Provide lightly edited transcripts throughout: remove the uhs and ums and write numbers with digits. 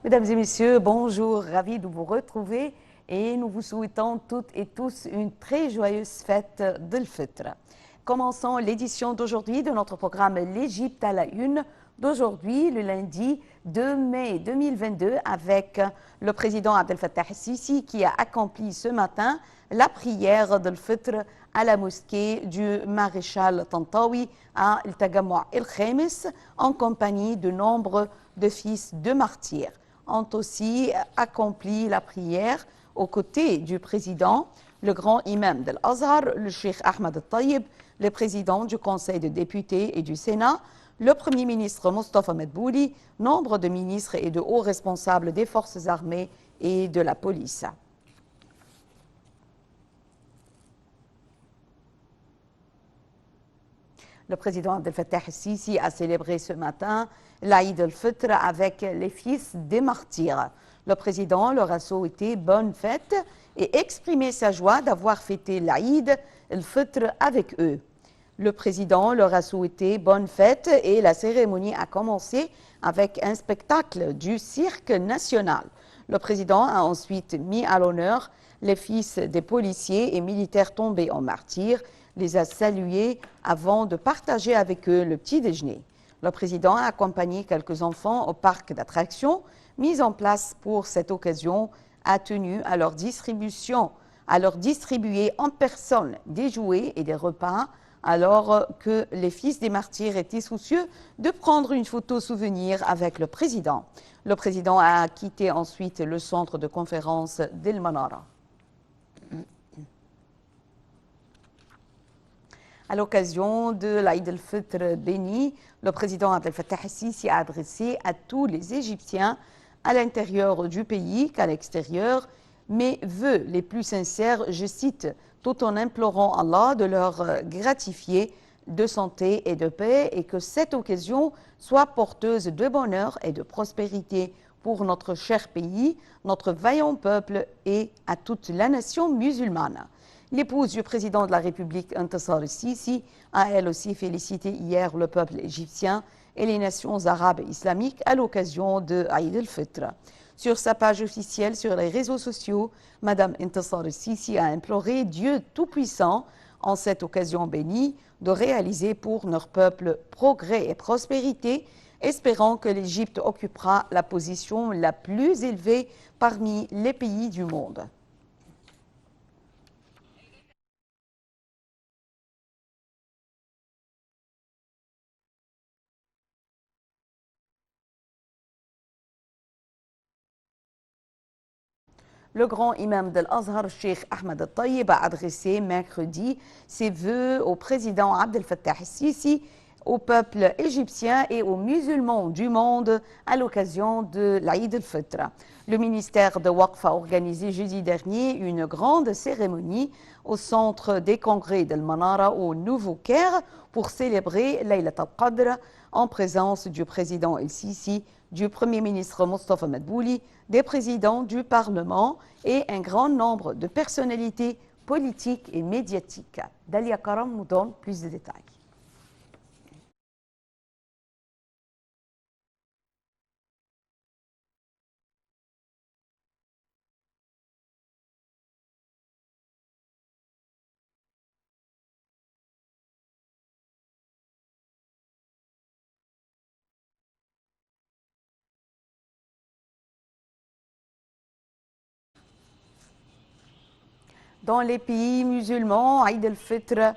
Mesdames et messieurs, bonjour, ravi de vous retrouver et nous vous souhaitons toutes et tous une très joyeuse fête d'Al-Fitr. Commençons l'édition d'aujourd'hui de notre programme L'Égypte à la une d'aujourd'hui, le lundi 2 mai 2022, avec le président Abdel Fattah el-Sisi qui a accompli ce matin la prière d'Al-Fitr à la mosquée du maréchal Tantawi à El-Tagamou el-Khamis en compagnie de nombre de fils de martyrs. Ont aussi accompli la prière aux côtés du président, le grand imam d'Al-Azhar, le Cheikh Ahmed al-Tayyib, le président du Conseil des députés et du Sénat, le Premier ministre Mustafa Medbouli, nombre de ministres et de hauts responsables des forces armées et de la police. Le président Abdel Fattah el-Sisi a célébré ce matin l'Aïd al-Fitr avec les fils des martyrs. Le président leur a souhaité bonne fête et exprimé sa joie d'avoir fêté l'Aïd al-Fitr avec eux. Le président leur a souhaité bonne fête et la cérémonie a commencé avec un spectacle du cirque national. Le président a ensuite mis à l'honneur les fils des policiers et militaires tombés en martyrs, les a salués avant de partager avec eux le petit déjeuner. Le président a accompagné quelques enfants au parc d'attractions mis en place pour cette occasion, a tenu à leur distribuer en personne des jouets et des repas, alors que les fils des martyrs étaient soucieux de prendre une photo souvenir avec le président. Le président a quitté ensuite le centre de conférence d'El Manara. À l'occasion de l'Aïd al-Fitr béni, le président Abdel Fattah el-Sisi a adressé à tous les Égyptiens, à l'intérieur du pays qu'à l'extérieur, mes vœux les plus sincères, je cite, tout en implorant Allah de leur gratifier de santé et de paix et que cette occasion soit porteuse de bonheur et de prospérité pour notre cher pays, notre vaillant peuple et à toute la nation musulmane. L'épouse du président de la République, Intisar el-Sisi, a elle aussi félicité hier le peuple égyptien et les nations arabes et islamiques à l'occasion de Aïd el-Fitr. Sur sa page officielle sur les réseaux sociaux, Madame Intisar el-Sisi a imploré Dieu Tout-Puissant, en cette occasion bénie, de réaliser pour leur peuple progrès et prospérité, espérant que l'Égypte occupera la position la plus élevée parmi les pays du monde. Le grand imam d'Al-Azhar, Cheikh Ahmed al-Tayyib, a adressé mercredi ses vœux au président Abdel Fattah el-Sisi, au peuple égyptien et aux musulmans du monde à l'occasion de l'Aïd al-Fitr. Le ministère de Waqf a organisé jeudi dernier une grande cérémonie au centre des congrès d'El Manara au Nouveau-Caire pour célébrer Laylat al-Qadr en présence du président El-Sisi, du Premier ministre Mustafa Medbouli, des présidents du Parlement et un grand nombre de personnalités politiques et médiatiques. Dalia Karam nous donne plus de détails. Dans les pays musulmans, Aïd el-Fitr,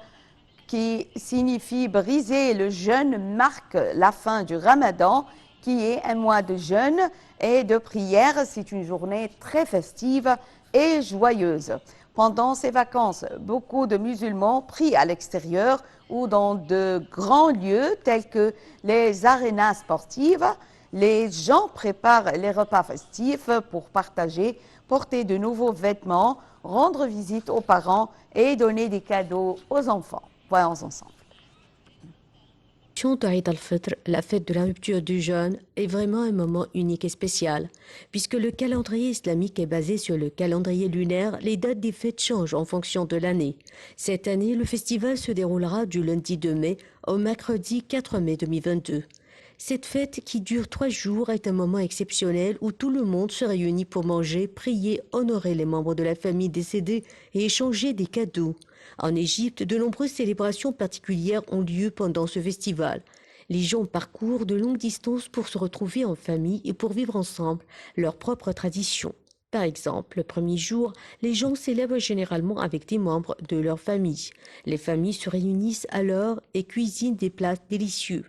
qui signifie briser le jeûne, marque la fin du Ramadan, qui est un mois de jeûne et de prière. C'est une journée très festive et joyeuse. Pendant ces vacances, beaucoup de musulmans prient à l'extérieur ou dans de grands lieux tels que les arénas sportives. Les gens préparent les repas festifs pour partager, porter de nouveaux vêtements, rendre visite aux parents et donner des cadeaux aux enfants. Voyons ensemble. Aïd al-Fitr, la fête de la rupture du jeûne, est vraiment un moment unique et spécial. Puisque le calendrier islamique est basé sur le calendrier lunaire, les dates des fêtes changent en fonction de l'année. Cette année, le festival se déroulera du lundi 2 mai au mercredi 4 mai 2022. Cette fête qui dure 3 jours est un moment exceptionnel où tout le monde se réunit pour manger, prier, honorer les membres de la famille décédés et échanger des cadeaux. En Égypte, de nombreuses célébrations particulières ont lieu pendant ce festival. Les gens parcourent de longues distances pour se retrouver en famille et pour vivre ensemble leurs propres traditions. Par exemple, le premier jour, les gens célèbrent généralement avec des membres de leur famille. Les familles se réunissent alors et cuisinent des plats délicieux.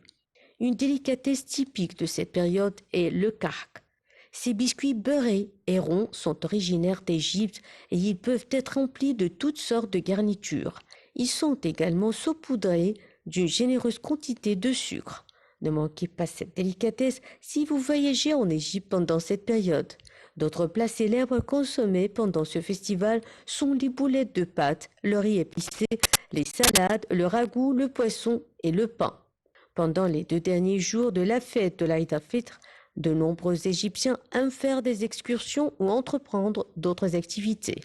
Une délicatesse typique de cette période est le kark. Ces biscuits beurrés et ronds sont originaires d'Égypte et ils peuvent être remplis de toutes sortes de garnitures. Ils sont également saupoudrés d'une généreuse quantité de sucre. Ne manquez pas cette délicatesse si vous voyagez en Égypte pendant cette période. D'autres plats célèbres consommés pendant ce festival sont les boulettes de pâte, le riz épicé, les salades, le ragoût, le poisson et le pain. Pendant les 2 derniers jours de la fête de l'Aïd al-Fitr, de nombreux Égyptiens aiment faire des excursions ou entreprendre d'autres activités.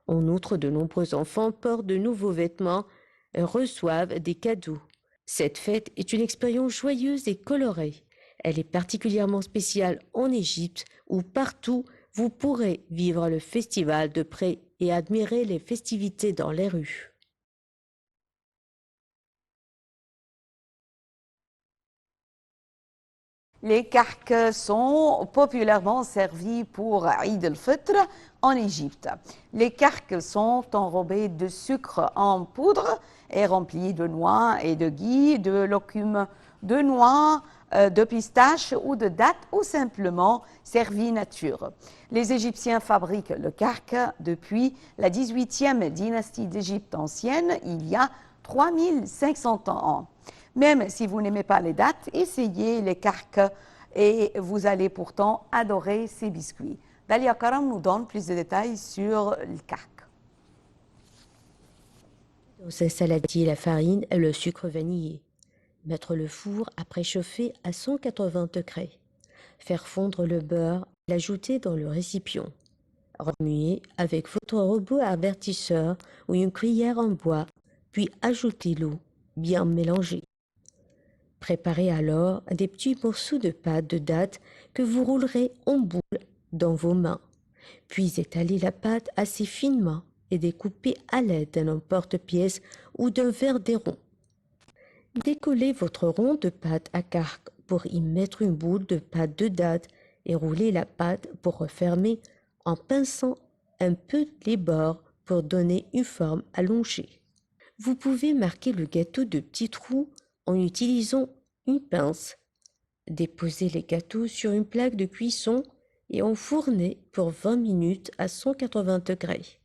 En outre, de nombreux enfants portent de nouveaux vêtements et reçoivent des cadeaux. Cette fête est une expérience joyeuse et colorée. Elle est particulièrement spéciale en Égypte où partout vous pourrez vivre le festival de près et admirer les festivités dans les rues. Les karks sont populairement servis pour Eid al-Fitr en Égypte. Les karks sont enrobés de sucre en poudre et remplis de noix et de gui, de locumes de noix, de pistaches ou de dattes ou simplement servis nature. Les Égyptiens fabriquent le kark depuis la 18e dynastie d'Égypte ancienne, il y a 3500 ans. Même si vous n'aimez pas les dattes, essayez les karks et vous allez pourtant adorer ces biscuits. Dalia Karam nous donne plus de détails sur le kark. Dans un saladier, la farine et le sucre vanillé. Mettre le four à préchauffer à 180 degrés. Faire fondre le beurre, l'ajouter dans le récipient. Remuer avec votre robot avertisseur ou une cuillère en bois, puis ajouter l'eau, bien mélanger. Préparez alors des petits morceaux de pâte de date que vous roulerez en boule dans vos mains. Puis étalez la pâte assez finement et découpez à l'aide d'un emporte-pièce ou d'un verre d'airain. Décollez votre rond de pâte à kark pour y mettre une boule de pâte de date et roulez la pâte pour refermer en pinçant un peu les bords pour donner une forme allongée. Vous pouvez marquer le gâteau de petits trous en utilisant une pince. Déposez les gâteaux sur une plaque de cuisson et enfournez pour 20 minutes à 180 degrés.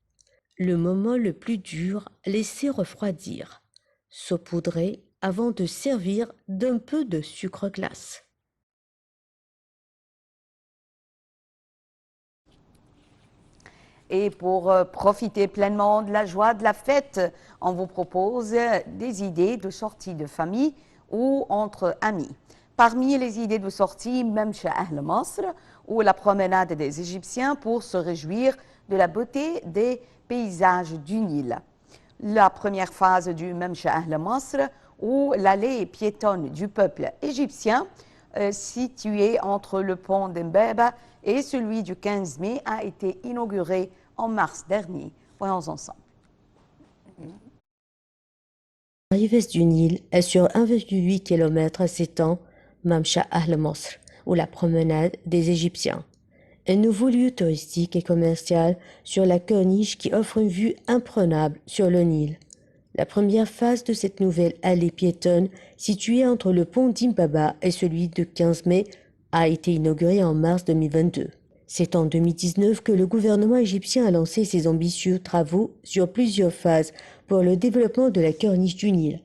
Le moment le plus dur, laissez refroidir. Saupoudrez avant de servir d'un peu de sucre glace. Et pour profiter pleinement de la joie de la fête, on vous propose des idées de sortie de famille ou entre amis. Parmi les idées de sortie, Memcha Ahl Masr, ou la promenade des Égyptiens pour se réjouir de la beauté des paysages du Nil. La première phase du Memcha Ahl Masr, ou l'allée piétonne du peuple égyptien, située entre le pont d'Embeba et celui du 15 mai, a été inaugurée en mars dernier. Voyons ensemble. La rive est du Nil est sur 1,8 km s'étend Memcha Ahl Masr, ou la promenade des Égyptiens. Un nouveau lieu touristique et commercial sur la corniche qui offre une vue imprenable sur le Nil. La première phase de cette nouvelle allée piétonne, située entre le pont d'Imbaba et celui de 15 mai, a été inaugurée en mars 2022. C'est en 2019 que le gouvernement égyptien a lancé ses ambitieux travaux sur plusieurs phases pour le développement de la corniche du Nil.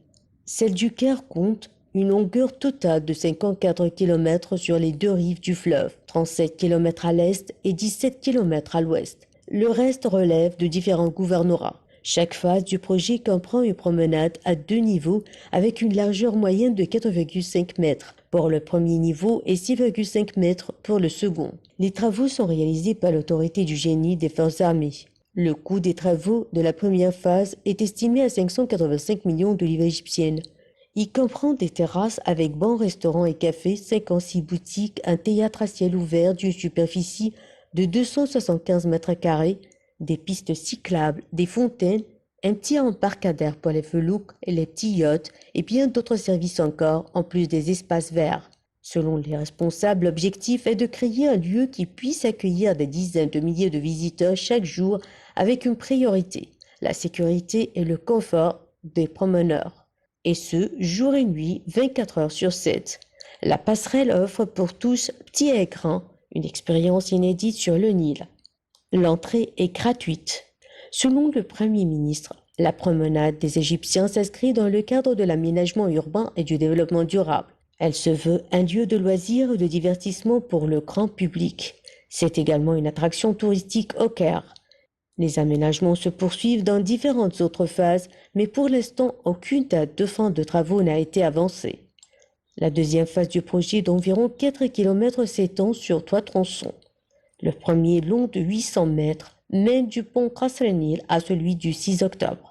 Celle du Caire compte une longueur totale de 54 km sur les 2 rives du fleuve, 37 km à l'est et 17 km à l'ouest. Le reste relève de différents gouvernorats. Chaque phase du projet comprend une promenade à 2 niveaux avec une largeur moyenne de 4,5 mètres pour le premier niveau et 6,5 mètres pour le second. Les travaux sont réalisés par l'autorité du génie des forces armées. Le coût des travaux de la première phase est estimé à 585 millions de livres égyptiennes. Il comprend des terrasses avec bons restaurants et cafés, 56 boutiques, un théâtre à ciel ouvert d'une superficie de 275 mètres carrés, des pistes cyclables, des fontaines, un petit embarcadère pour les felouks et les petits yachts et bien d'autres services encore, en plus des espaces verts. Selon les responsables, l'objectif est de créer un lieu qui puisse accueillir des dizaines de milliers de visiteurs chaque jour avec une priorité, la sécurité et le confort des promeneurs. Et ce, jour et nuit, 24 heures sur 7. La passerelle offre pour tous, petits et grands, une expérience inédite sur le Nil. L'entrée est gratuite. Selon le Premier ministre, la promenade des Égyptiens s'inscrit dans le cadre de l'aménagement urbain et du développement durable. Elle se veut un lieu de loisirs et de divertissement pour le grand public. C'est également une attraction touristique au Caire. Les aménagements se poursuivent dans différentes autres phases, mais pour l'instant, aucune date de fin de travaux n'a été avancée. La deuxième phase du projet d'environ 4 km s'étend sur 3 tronçons. Le premier, long de 800 mètres, mène du pont Qasr el-Nil à celui du 6 octobre.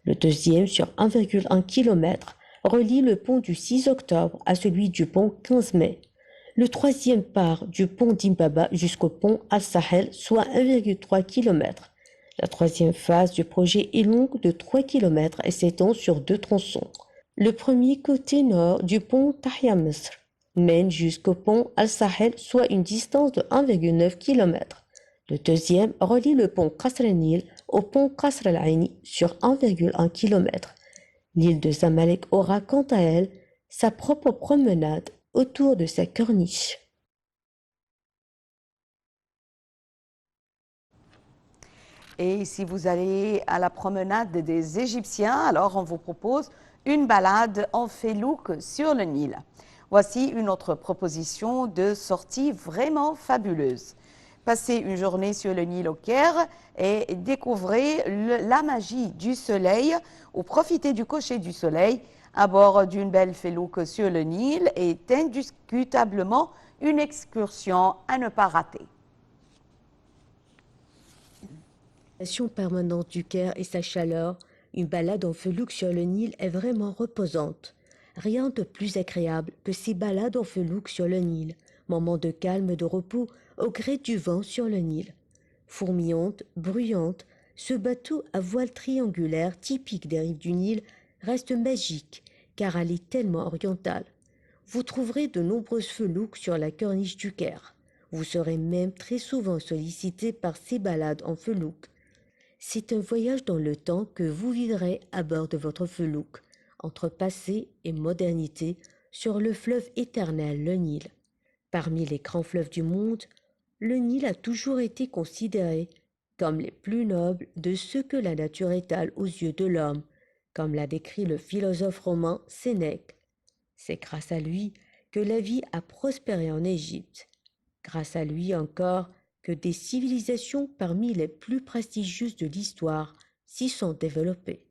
Le deuxième, sur 1,1 km, relie le pont du 6 octobre à celui du pont 15 mai. Le troisième part du pont d'Imbaba jusqu'au pont Al-Sahel, soit 1,3 km. La troisième phase du projet est longue de 3 km et s'étend sur 2 tronçons. Le premier, côté nord du pont Tahya Misr, mène jusqu'au pont Al-Sahel, soit une distance de 1,9 km. Le deuxième relie le pont Qasr el-Nil au pont Qasr el-Aini sur 1,1 km. L'île de Zamalek aura quant à elle sa propre promenade autour de sa corniche. Et si vous allez à la promenade des Égyptiens, alors on vous propose une balade en felouk sur le Nil. Voici une autre proposition de sortie vraiment fabuleuse. Passez une journée sur le Nil au Caire et découvrez la magie du soleil ou profitez du coucher du soleil à bord d'une belle felouk sur le Nil est indiscutablement une excursion à ne pas rater. La station permanente du Caire et sa chaleur, une balade en felouk sur le Nil est vraiment reposante. Rien de plus agréable que ces balades en felouk sur le Nil, moment de calme et de repos au gré du vent sur le Nil. Fourmillante, bruyante, ce bateau à voile triangulaire typique des rives du Nil reste magique car elle est tellement orientale. Vous trouverez de nombreuses felouks sur la corniche du Caire. Vous serez même très souvent sollicité par ces balades en felouk. C'est un voyage dans le temps que vous vivrez à bord de votre felouk, entre passé et modernité, sur le fleuve éternel, le Nil. Parmi les grands fleuves du monde, le Nil a toujours été considéré comme les plus nobles de ceux que la nature étale aux yeux de l'homme, comme l'a décrit le philosophe romain Sénèque. C'est grâce à lui que la vie a prospéré en Égypte. Grâce à lui encore que des civilisations parmi les plus prestigieuses de l'histoire s'y sont développées.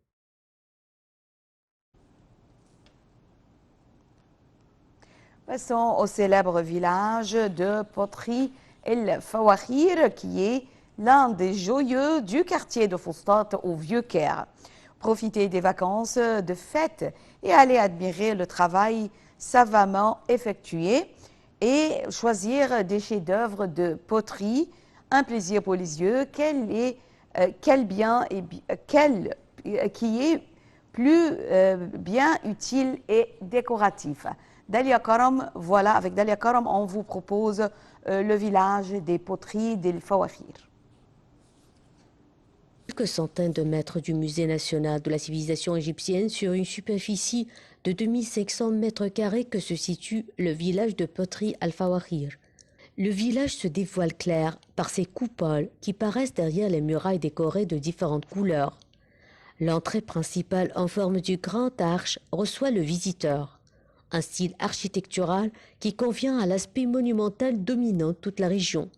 Passons au célèbre village de poterie El Fawahir, qui est l'un des joyeux du quartier de Fustat au Vieux-Caire. Profitez des vacances de fête et allez admirer le travail savamment effectué et choisir des chefs-d'œuvre de poterie, un plaisir pour les yeux, qui est plus bien utile et décoratif. Dalia Karam, voilà, avec Dalia Karam, on vous propose le village des poteries d'El Fawahir. Quelques centaines de mètres du musée national de la civilisation égyptienne sur une superficie de 2500 mètres carrés que se situe le village de poterie Al-Fawahir. Le village se dévoile clair par ses coupoles qui paraissent derrière les murailles décorées de différentes couleurs. L'entrée principale en forme du grand arche reçoit le visiteur. Un style architectural qui convient à l'aspect monumental dominant toute la région.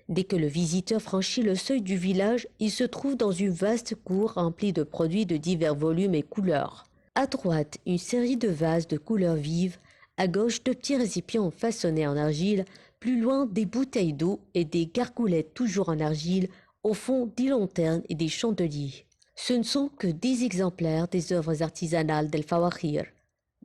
Dès que le visiteur franchit le seuil du village, il se trouve dans une vaste cour remplie de produits de divers volumes et couleurs. À droite, une série de vases de couleurs vives, à gauche, de petits récipients façonnés en argile, plus loin, des bouteilles d'eau et des gargoulettes toujours en argile, au fond, des lanternes et des chandeliers. Ce ne sont que des exemplaires des œuvres artisanales d'El Fawahir.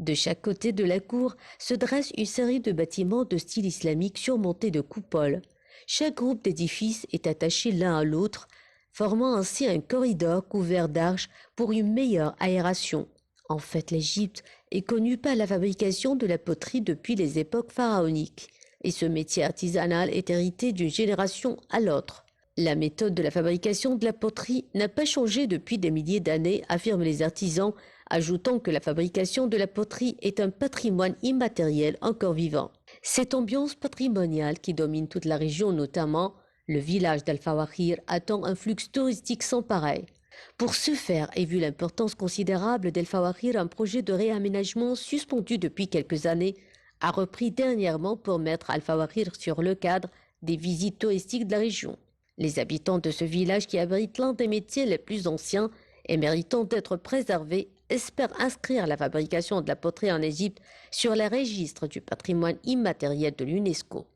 De chaque côté de la cour se dresse une série de bâtiments de style islamique surmontés de coupoles. Chaque groupe d'édifices est attaché l'un à l'autre, formant ainsi un corridor couvert d'arches pour une meilleure aération. En fait, l'Égypte est connue par la fabrication de la poterie depuis les époques pharaoniques, et ce métier artisanal est hérité d'une génération à l'autre. La méthode de la fabrication de la poterie n'a pas changé depuis des milliers d'années, affirment les artisans, ajoutant que la fabrication de la poterie est un patrimoine immatériel encore vivant. Cette ambiance patrimoniale qui domine toute la région, notamment le village d'Al-Fawahir, attend un flux touristique sans pareil. Pour ce faire, et vu l'importance considérable d'Al-Fawahir, un projet de réaménagement suspendu depuis quelques années a repris dernièrement pour mettre Al-Fawahir sur le cadre des visites touristiques de la région. Les habitants de ce village qui abrite l'un des métiers les plus anciens et méritant d'être préservés espèrent inscrire la fabrication de la poterie en Égypte sur les registres du patrimoine immatériel de l'UNESCO.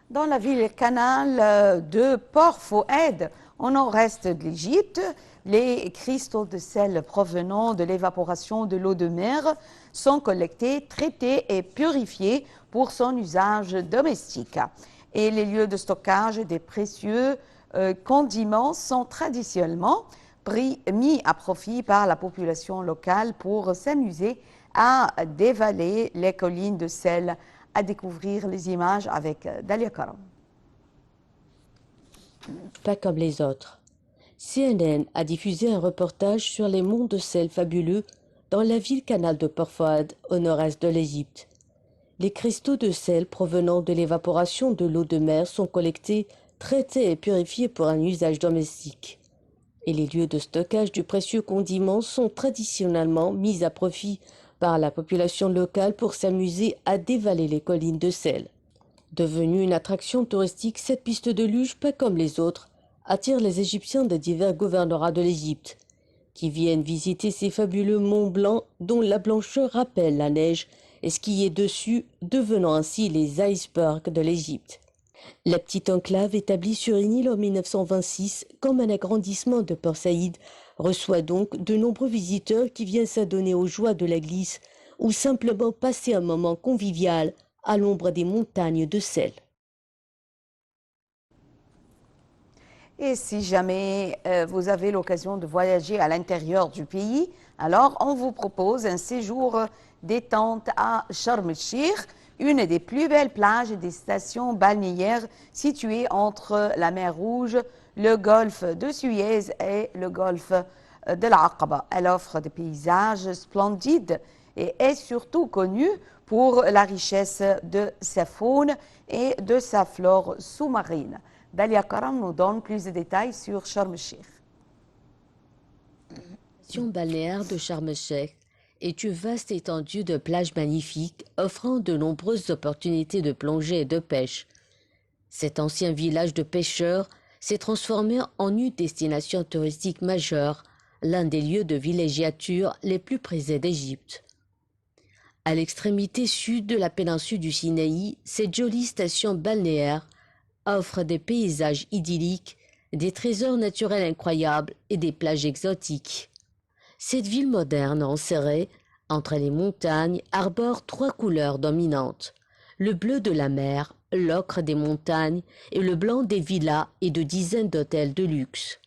Dans la ville canal de Port Fouad, au nord-est de l'Égypte, les cristaux de sel provenant de l'évaporation de l'eau de mer sont collectés, traités et purifiés pour son usage domestique. Et les lieux de stockage des précieux condiments sont traditionnellement mis à profit par la population locale pour s'amuser à dévaler les collines de sel. À découvrir les images avec Dalia Karam. Pas comme les autres. CNN a diffusé un reportage sur les monts de sel fabuleux dans la ville canal de Port Fouad, au nord-est de l'Égypte. Les cristaux de sel provenant de l'évaporation de l'eau de mer sont collectés, traités et purifiés pour un usage domestique. Et les lieux de stockage du précieux condiment sont traditionnellement mis à profit par la population locale pour s'amuser à dévaler les collines de sel. Devenue une attraction touristique, cette piste de luge, pas comme les autres, attire les Égyptiens des divers gouvernorats de l'Égypte, qui viennent visiter ces fabuleux monts blancs dont la blancheur rappelle la neige et skier dessus, devenant ainsi les icebergs de l'Égypte. La petite enclave établie sur une île en 1926 comme un agrandissement de Port Saïd reçoit donc de nombreux visiteurs qui viennent s'adonner aux joies de la glisse ou simplement passer un moment convivial à l'ombre des montagnes de sel. Et si jamais vous avez l'occasion de voyager à l'intérieur du pays, alors on vous propose un séjour détente à Sharm el-Sheikh, une des plus belles plages et des stations balnéaires situées entre la mer Rouge, le golfe de Suez et le golfe de l'Aqaba. Elle offre des paysages splendides et est surtout connue pour la richesse de sa faune et de sa flore sous-marine. Dalia Karam nous donne plus de détails sur Sharm el-Sheikh. La station balnéaire de Sharm el-Sheikh est une vaste étendue de plages magnifiques offrant de nombreuses opportunités de plongée et de pêche. Cet ancien village de pêcheurs s'est transformé en une destination touristique majeure, l'un des lieux de villégiature les plus prisés d'Égypte. À l'extrémité sud de la péninsule du Sinaï, cette jolie station balnéaire offre des paysages idylliques, des trésors naturels incroyables et des plages exotiques. Cette ville moderne enserrée entre les montagnes arbore trois couleurs dominantes: le bleu de la mer, l'ocre des montagnes et le blanc des villas et de dizaines d'hôtels de luxe.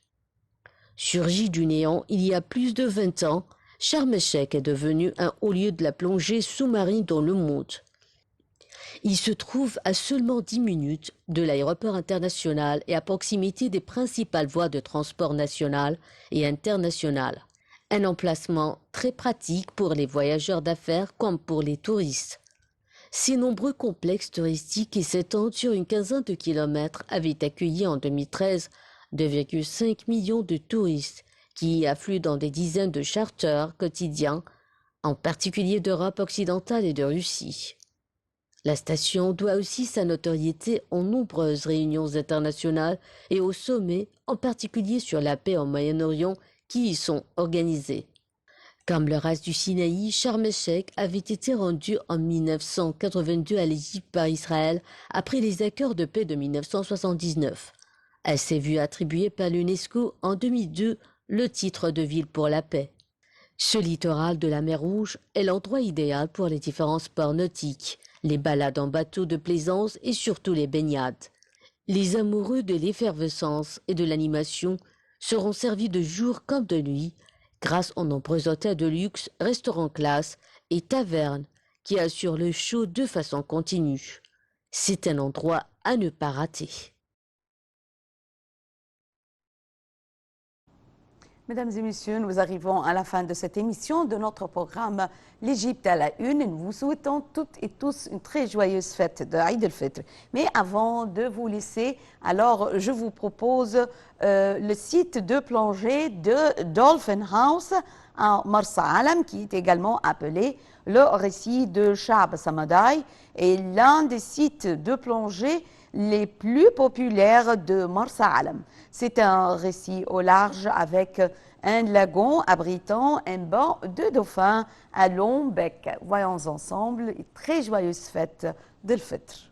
Surgi du néant il y a plus de 20 ans, Sharm el-Sheikh est devenu un haut lieu de la plongée sous-marine dans le monde. Il se trouve à seulement 10 minutes de l'aéroport international et à proximité des principales voies de transport nationales et internationales. Un emplacement très pratique pour les voyageurs d'affaires comme pour les touristes. Ces nombreux complexes touristiques qui s'étendent sur une quinzaine de kilomètres avaient accueilli en 2013 2,5 millions de touristes qui y affluent dans des dizaines de charters quotidiens, en particulier d'Europe occidentale et de Russie. La station doit aussi sa notoriété aux nombreuses réunions internationales et aux sommets, en particulier sur la paix au Moyen-Orient, qui y sont organisés. Comme le reste du Sinaï, Sharm el-Sheikh avait été rendu en 1982 à l'Égypte par Israël après les accords de paix de 1979. Elle s'est vue attribuer par l'UNESCO en 2002 le titre de ville pour la paix. Ce littoral de la mer Rouge est l'endroit idéal pour les différents sports nautiques, les balades en bateau de plaisance et surtout les baignades. Les amoureux de l'effervescence et de l'animation seront servis de jour comme de nuit grâce aux nombreux hôtels de luxe, restaurants classe et tavernes qui assurent le show de façon continue. C'est un endroit à ne pas rater. Mesdames et messieurs, nous arrivons à la fin de cette émission de notre programme L'Égypte à la une. Et nous vous souhaitons toutes et tous une très joyeuse fête de Eid el-Fitr. Mais avant de vous laisser, alors je vous propose le site de plongée de Dolphin House à Marsa Alam, qui est également appelé le récit de Sha'ab Samaday, et l'un des sites de plongée les plus populaires de Marsa Alam. C'est un récit au large avec un lagon abritant un banc de dauphins à long bec. Voyons ensemble une très joyeuse fête d'El-Fitr.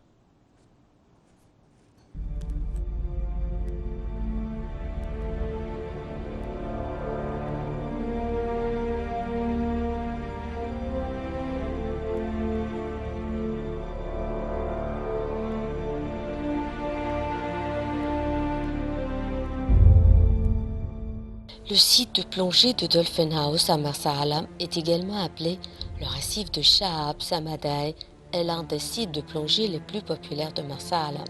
Le site de plongée de Dolphin House à Marsa Alam est également appelé le récif de Sha'ab Samaday, est l'un des sites de plongée les plus populaires de Marsa Alam.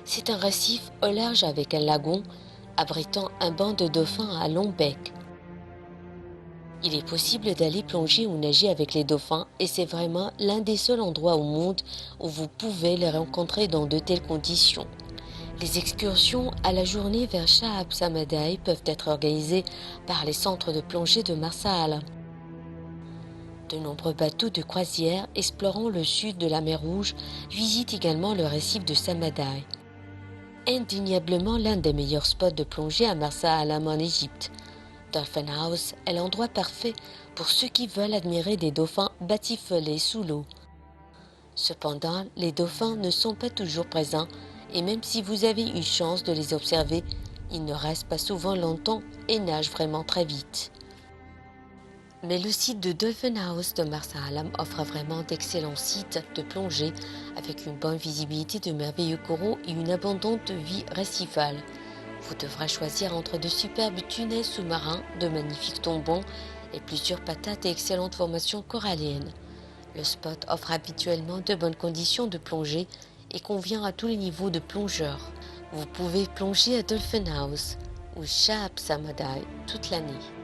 C'est un récif au large avec un lagon abritant un banc de dauphins à long bec. Il est possible d'aller plonger ou nager avec les dauphins et c'est vraiment l'un des seuls endroits au monde où vous pouvez les rencontrer dans de telles conditions. Les excursions à la journée vers Sha'ab Samaday peuvent être organisées par les centres de plongée de Marsa Alam. De nombreux bateaux de croisière explorant le sud de la mer Rouge visitent également le récif de Samaday. Indéniablement l'un des meilleurs spots de plongée à Marsa Alam en Égypte. Dolphin House est l'endroit parfait pour ceux qui veulent admirer des dauphins batifolés sous l'eau. Cependant, les dauphins ne sont pas toujours présents et même si vous avez eu chance de les observer, ils ne restent pas souvent longtemps et nagent vraiment très vite. Mais le site de Dolphin House de Marsa Alam offre vraiment d'excellents sites de plongée avec une bonne visibilité de merveilleux coraux et une abondante vie récifale. Vous devrez choisir entre de superbes tunnels sous-marins, de magnifiques tombants et plusieurs patates et excellentes formations coralliennes. Le spot offre habituellement de bonnes conditions de plongée et convient à tous les niveaux de plongeurs. Vous pouvez plonger à Dolphin House ou Sha'ab Samaday toute l'année.